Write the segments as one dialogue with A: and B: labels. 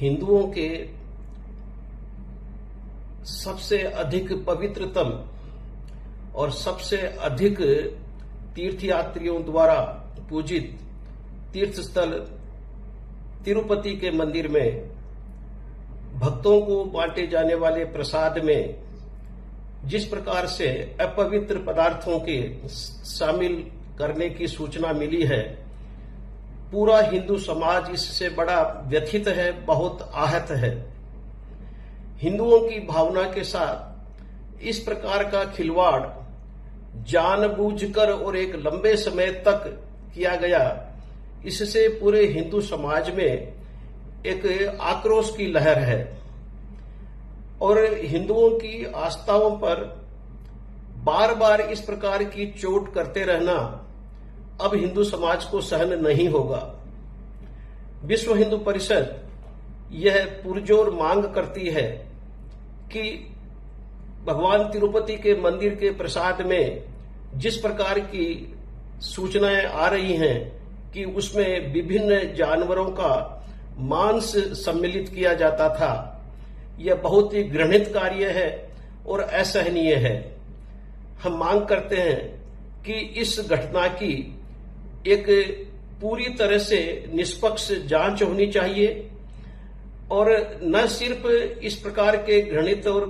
A: हिंदुओं के सबसे अधिक पवित्रतम और सबसे अधिक तीर्थयात्रियों द्वारा पूजित तीर्थस्थल तिरुपति के मंदिर में भक्तों को बांटे जाने वाले प्रसाद में जिस प्रकार से अपवित्र पदार्थों के शामिल करने की सूचना मिली है, पूरा हिंदू समाज इससे बड़ा व्यथित है, बहुत आहत है। हिंदुओं की भावना के साथ इस प्रकार का खिलवाड़ जानबूझकर और एक लंबे समय तक किया गया, इससे पूरे हिंदू समाज में एक आक्रोश की लहर है और हिंदुओं की आस्थाओं पर बार बार इस प्रकार की चोट करते रहना अब हिंदू समाज को सहन नहीं होगा। विश्व हिंदू परिषद यह पुरजोर मांग करती है कि भगवान तिरुपति के मंदिर के प्रसाद में जिस प्रकार की सूचनाएं आ रही हैं कि उसमें विभिन्न जानवरों का मांस सम्मिलित किया जाता था, यह बहुत ही घृणित कार्य है और असहनीय है। हम मांग करते हैं कि इस घटना की एक पूरी तरह से निष्पक्ष जांच होनी चाहिए और न सिर्फ इस प्रकार के घृणित और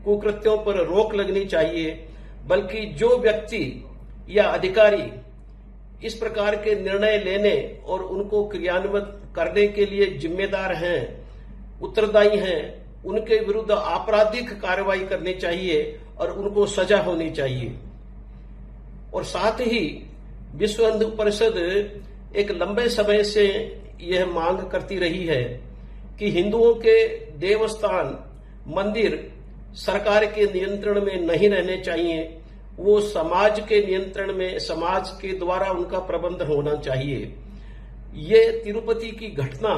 A: कुकृत्यों पर रोक लगनी चाहिए, बल्कि जो व्यक्ति या अधिकारी इस प्रकार के निर्णय लेने और उनको क्रियान्वित करने के लिए जिम्मेदार हैं, उत्तरदायी हैं, उनके विरुद्ध आपराधिक कार्रवाई करनी चाहिए और उनको सजा होनी चाहिए। और साथ ही विश्व हिंदू परिषद एक लंबे समय से यह मांग करती रही है कि हिंदुओं के देवस्थान मंदिर सरकार के नियंत्रण में नहीं रहने चाहिए, वो समाज के नियंत्रण में, समाज के द्वारा उनका प्रबंधन होना चाहिए। ये तिरुपति की घटना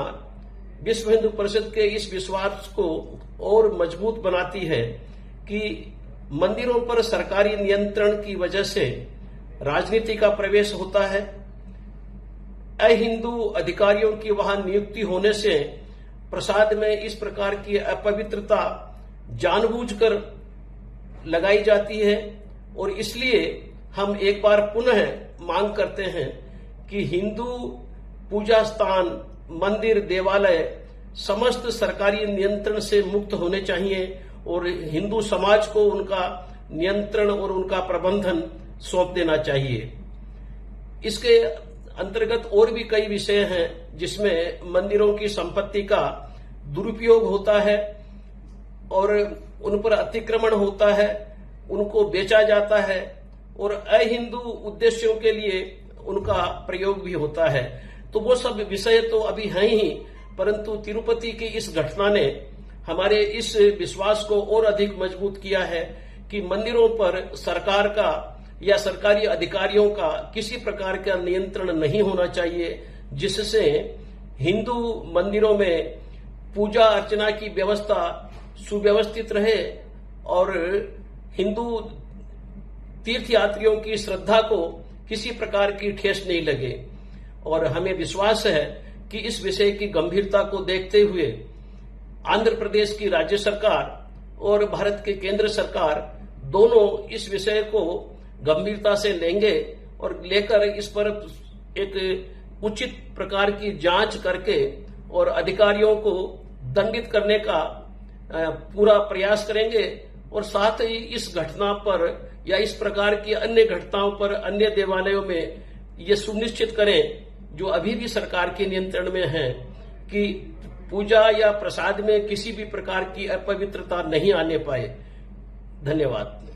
A: विश्व हिंदू परिषद के इस विश्वास को और मजबूत बनाती है कि मंदिरों पर सरकारी नियंत्रण की वजह से राजनीति का प्रवेश होता है। अहिंदू अधिकारियों की वहां नियुक्ति होने से प्रसाद में इस प्रकार की अपवित्रता जानबूझकर लगाई जाती है और इसलिए हम एक बार पुनः मांग करते हैं कि हिंदू पूजा स्थान, मंदिर, देवालय समस्त सरकारी नियंत्रण से मुक्त होने चाहिए और हिंदू समाज को उनका नियंत्रण और उनका प्रबंधन सौंप देना चाहिए। इसके अंतर्गत और भी कई विषय हैं जिसमें मंदिरों की संपत्ति का दुरुपयोग होता है और उन पर अतिक्रमण होता है, उनको बेचा जाता है और अहिंदू उद्देश्यों के लिए उनका प्रयोग भी होता है। तो वो सब विषय तो अभी हैं ही, परंतु तिरुपति की इस घटना ने हमारे इस विश्वास को और अधिक मजबूत किया है कि मंदिरों पर सरकार का या सरकारी अधिकारियों का किसी प्रकार का नियंत्रण नहीं होना चाहिए, जिससे हिंदू मंदिरों में पूजा अर्चना की व्यवस्था सुव्यवस्थित रहे और हिंदू तीर्थयात्रियों की श्रद्धा को किसी प्रकार की ठेस नहीं लगे। और हमें विश्वास है कि इस विषय की गंभीरता को देखते हुए आंध्र प्रदेश की राज्य सरकार और भारत के केंद्र सरकार दोनों इस विषय को गंभीरता से लेंगे और लेकर इस पर एक उचित प्रकार की जांच करके और अधिकारियों को दंडित करने का पूरा प्रयास करेंगे और साथ ही इस घटना पर या इस प्रकार की अन्य घटनाओं पर अन्य देवालयों में ये सुनिश्चित करें जो अभी भी सरकार के नियंत्रण में है कि पूजा या प्रसाद में किसी भी प्रकार की अपवित्रता नहीं आने पाए। धन्यवाद।